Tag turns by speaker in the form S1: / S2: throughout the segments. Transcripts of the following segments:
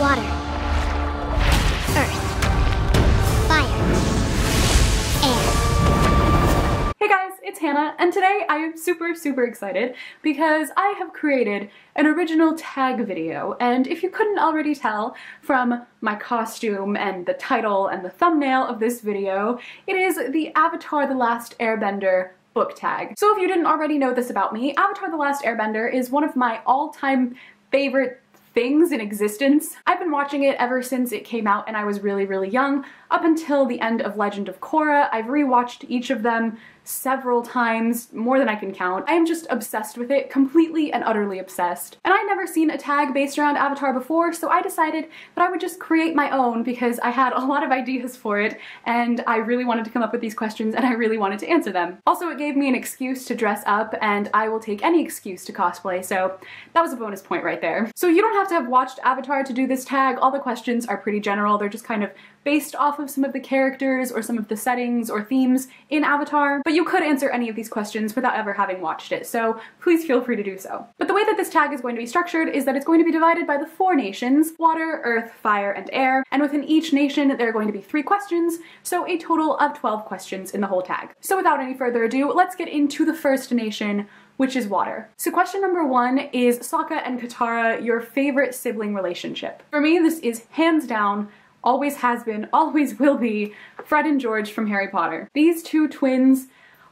S1: Water. Earth. Fire. Air.
S2: Hey guys, it's Hannah, and today I am super excited because I have created an original tag video, and if you couldn't already tell from my costume and the title and the thumbnail of this video, it is the Avatar: The Last Airbender book tag. So if you didn't already know this about me, Avatar: The Last Airbender is one of my all-time favorite things in existence. I've been watching it ever since it came out and I was really young, up until the end of Legend of Korra. I've rewatched each of them several times, more than I can count. I am just obsessed with it, completely and utterly obsessed. And I'd never seen a tag based around Avatar before, so I decided that I would just create my own because I had a lot of ideas for it and I really wanted to come up with these questions and I really wanted to answer them. Also, it gave me an excuse to dress up, and I will take any excuse to cosplay, so that was a bonus point right there. So you don't have to have watched Avatar to do this tag. All the questions are pretty general. They're just kind of based off of some of the characters or some of the settings or themes in Avatar, but you could answer any of these questions without ever having watched it, so please feel free to do so. But the way that this tag is going to be structured is that it's going to be divided by the 4 nations: water, earth, fire, and air, and within each nation there are going to be 3 questions, so a total of 12 questions in the whole tag. So without any further ado, let's get into the first nation, which is water. So question number 1 is Sokka and Katara, your favorite sibling relationship. For me, this is hands down, always has been, always will be, Fred and George from Harry Potter. These two twins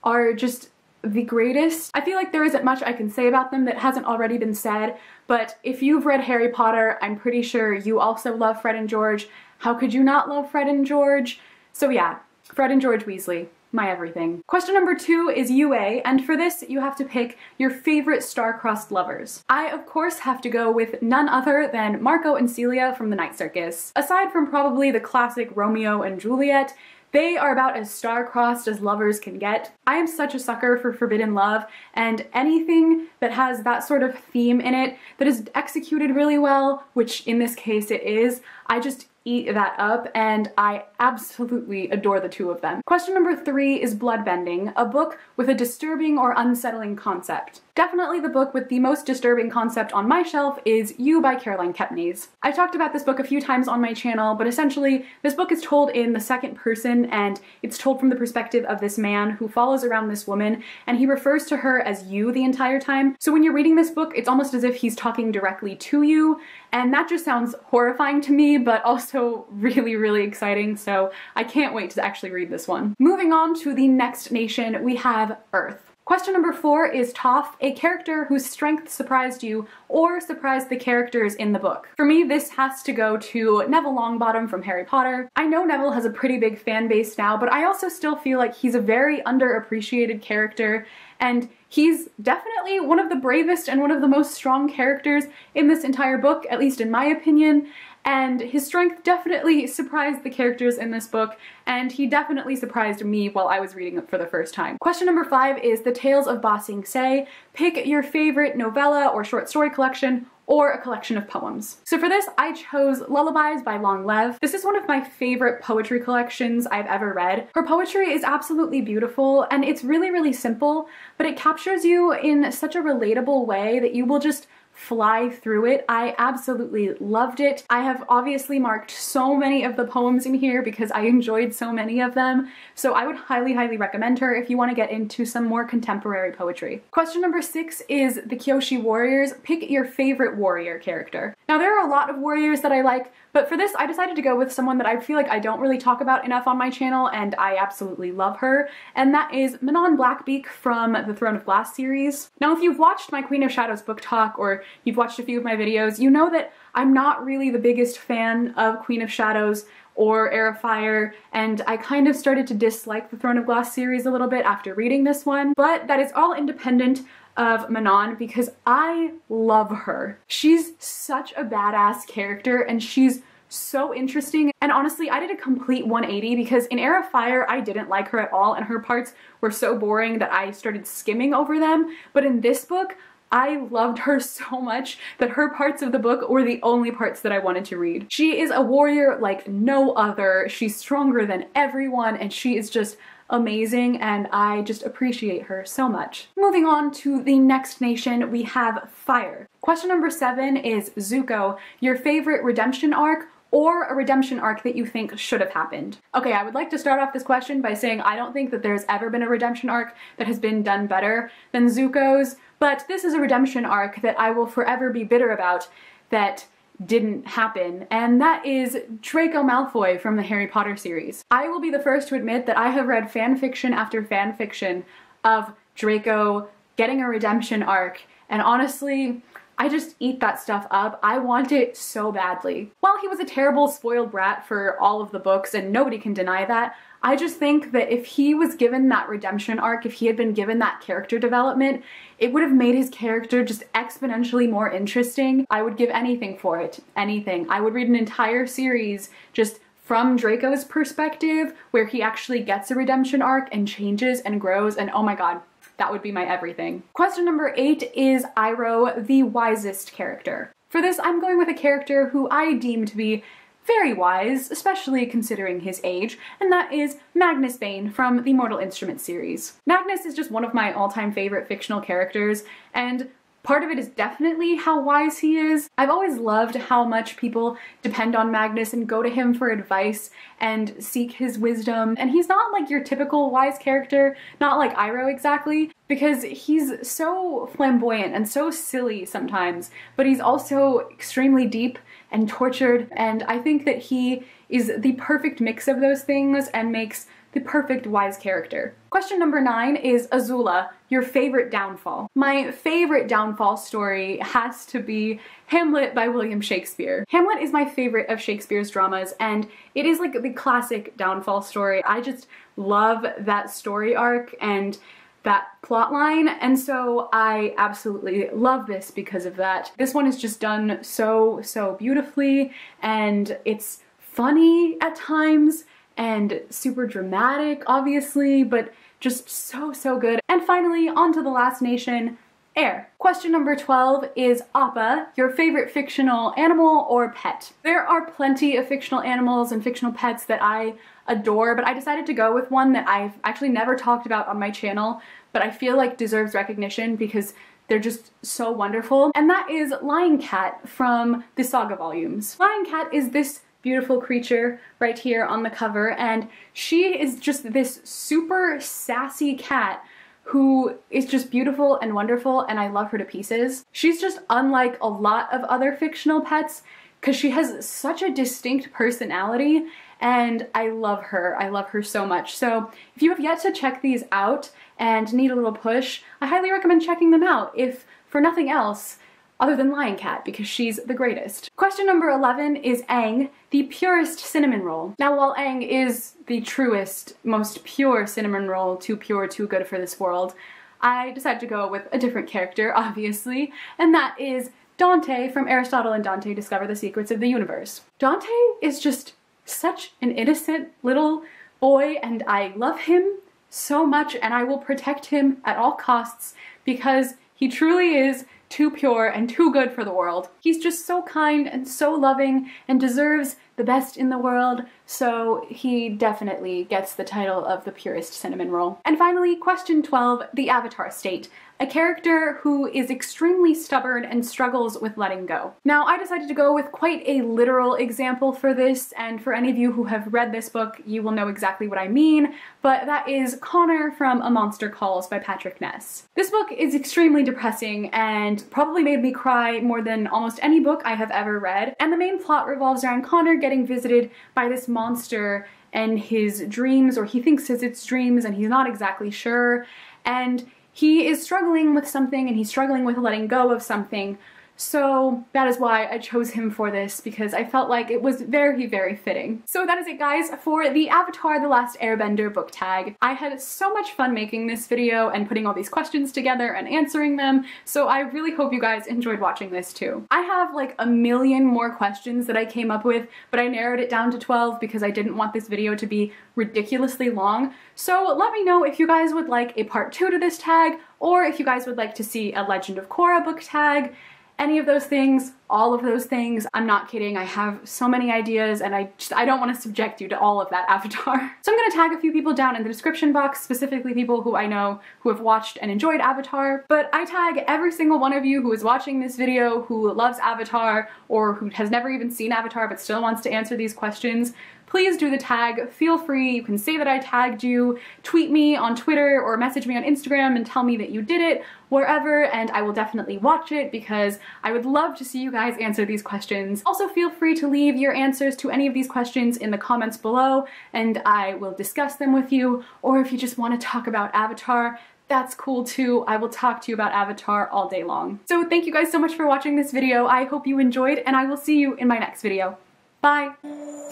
S2: are just the greatest. I feel like there isn't much I can say about them that hasn't already been said, but if you've read Harry Potter, I'm pretty sure you also love Fred and George. How could you not love Fred and George? So yeah, Fred and George Weasley. My everything. Question number 2 is UA, and for this you have to pick your favorite star-crossed lovers. I of course have to go with none other than Marco and Celia from the Night Circus. Aside from probably the classic Romeo and Juliet, they are about as star-crossed as lovers can get. I am such a sucker for forbidden love, and anything that has that sort of theme in it that is executed really well, which in this case it is, I just eat that up, and I absolutely adore the two of them. Question number 3 is Bloodbending, a book with a disturbing or unsettling concept. Definitely the book with the most disturbing concept on my shelf is You by Caroline Kepnes. I've talked about this book a few times on my channel, but essentially this book is told in the second person, and it's told from the perspective of this man who follows around this woman, and he refers to her as you the entire time. So when you're reading this book, it's almost as if he's talking directly to you, and that just sounds horrifying to me, but also really exciting, so I can't wait to actually read this one. Moving on to the next nation, we have Earth. Question number 4 is Toph, a character whose strength surprised you or surprised the characters in the book. For me, this has to go to Neville Longbottom from Harry Potter. I know Neville has a pretty big fan base now, but I also still feel like he's a very underappreciated character, and he's definitely one of the bravest and one of the most strong characters in this entire book, at least in my opinion. And his strength definitely surprised the characters in this book, and he definitely surprised me while I was reading it for the first time. Question number 5 is The Tales of Ba Sing Se. Pick your favorite novella or short story collection or a collection of poems. So for this, I chose Lullabies by Long Lev. This is one of my favorite poetry collections I've ever read. Her poetry is absolutely beautiful, and it's really simple, but it captures you in such a relatable way that you will just fly through it. I absolutely loved it. I have obviously marked so many of the poems in here because I enjoyed so many of them, so I would highly recommend her if you want to get into some more contemporary poetry. Question number 6 is the Kyoshi Warriors. Pick your favorite warrior character. Now there are a lot of warriors that I like, but for this I decided to go with someone that I feel like I don't really talk about enough on my channel, and I absolutely love her, and that is Manon Blackbeak from the Throne of Glass series. Now if you've watched my Queen of Shadows book talk, or you've watched a few of my videos, you know that I'm not really the biggest fan of Queen of Shadows or Heir of Fire, and I kind of started to dislike the Throne of Glass series a little bit after reading this one, but that is all independent of Manon because I love her. She's such a badass character, and she's so interesting, and honestly I did a complete 180 because in Heir of Fire I didn't like her at all, and her parts were so boring that I started skimming over them, but in this book I loved her so much that her parts of the book were the only parts that I wanted to read. She is a warrior like no other. She's stronger than everyone, and she is just amazing, and I just appreciate her so much. Moving on to the next nation, we have Fire. Question number 7 is Zuko, your favorite redemption arc or a redemption arc that you think should have happened. Okay, I would like to start off this question by saying I don't think that there's ever been a redemption arc that has been done better than Zuko's, but this is a redemption arc that I will forever be bitter about that didn't happen, and that is Draco Malfoy from the Harry Potter series. I will be the first to admit that I have read fanfiction after fanfiction of Draco getting a redemption arc, and honestly, I just eat that stuff up. I want it so badly. While he was a terrible spoiled brat for all of the books, and nobody can deny that, I just think that if he was given that redemption arc, if he had been given that character development, it would have made his character just exponentially more interesting. I would give anything for it. Anything. I would read an entire series just from Draco's perspective, where he actually gets a redemption arc and changes and grows, and oh my god, that would be my everything. Question number 8 is Iroh, the wisest character. For this, I'm going with a character who I deem to be very wise, especially considering his age, and that is Magnus Bane from the Mortal Instruments series. Magnus is just one of my all-time favorite fictional characters, and part of it is definitely how wise he is. I've always loved how much people depend on Magnus and go to him for advice and seek his wisdom. And he's not like your typical wise character, not like Iroh exactly, because he's so flamboyant and so silly sometimes, but he's also extremely deep and tortured, and I think that he is the perfect mix of those things and makes the perfect wise character. Question number 9 is Azula, your favorite downfall. My favorite downfall story has to be Hamlet by William Shakespeare. Hamlet is my favorite of Shakespeare's dramas, and it is like the classic downfall story. I just love that story arc and that plot line, and so I absolutely love this because of that. This one is just done so beautifully, and it's funny at times and super dramatic, obviously, but just so good. And finally, on to the last nation, air. Question number 12 is Appa, your favorite fictional animal or pet. There are plenty of fictional animals and fictional pets that I adore, but I decided to go with one that I've actually never talked about on my channel, but I feel like deserves recognition because they're just so wonderful, and that is Lion Cat from the Saga volumes. Lion Cat is this beautiful creature right here on the cover, and she is just this super sassy cat who is just beautiful and wonderful, and I love her to pieces. She's just unlike a lot of other fictional pets because she has such a distinct personality, and I love her. I love her so much. So if you have yet to check these out and need a little push, I highly recommend checking them out, if for nothing else other than Lion Cat, because she's the greatest. Question number 11 is Aang, the purest cinnamon roll. Now, while Aang is the truest, most pure cinnamon roll, too pure, too good for this world, I decided to go with a different character, obviously, and that is Dante from Aristotle and Dante Discover the Secrets of the Universe. Dante is just such an innocent little boy, and I love him so much, and I will protect him at all costs because he truly is too pure and too good for the world. He's just so kind and so loving and deserves the best in the world, so he definitely gets the title of the purest cinnamon roll. And finally, question 12, the Avatar state. A character who is extremely stubborn and struggles with letting go. Now, I decided to go with quite a literal example for this, and for any of you who have read this book, you will know exactly what I mean, but that is Connor from A Monster Calls by Patrick Ness. This book is extremely depressing and probably made me cry more than almost any book I have ever read, and the main plot revolves around Connor getting visited by this monster in his dreams, or he thinks it's dreams and he's not exactly sure, and he is struggling with something and he's struggling with letting go of something. So that is why I chose him for this, because I felt like it was very fitting. So that is it, guys, for the Avatar: The Last Airbender book tag. I had so much fun making this video and putting all these questions together and answering them, so I really hope you guys enjoyed watching this too. I have like a million more questions that I came up with, but I narrowed it down to 12 because I didn't want this video to be ridiculously long. So let me know if you guys would like a part 2 to this tag, or if you guys would like to see a Legend of Korra book tag. any of those things, all of those things. I'm not kidding, I have so many ideas and I don't want to subject you to all of that Avatar. So I'm gonna tag a few people down in the description box, specifically people who I know who have watched and enjoyed Avatar, but I tag every single one of you who is watching this video who loves Avatar or who has never even seen Avatar but still wants to answer these questions. Please do the tag, feel free, you can say that I tagged you, tweet me on Twitter or message me on Instagram and tell me that you did it, wherever, and I will definitely watch it because I would love to see you guys answer these questions. Also feel free to leave your answers to any of these questions in the comments below and I will discuss them with you, or if you just want to talk about Avatar, that's cool too. I will talk to you about Avatar all day long. So thank you guys so much for watching this video. I hope you enjoyed and I will see you in my next video. Bye!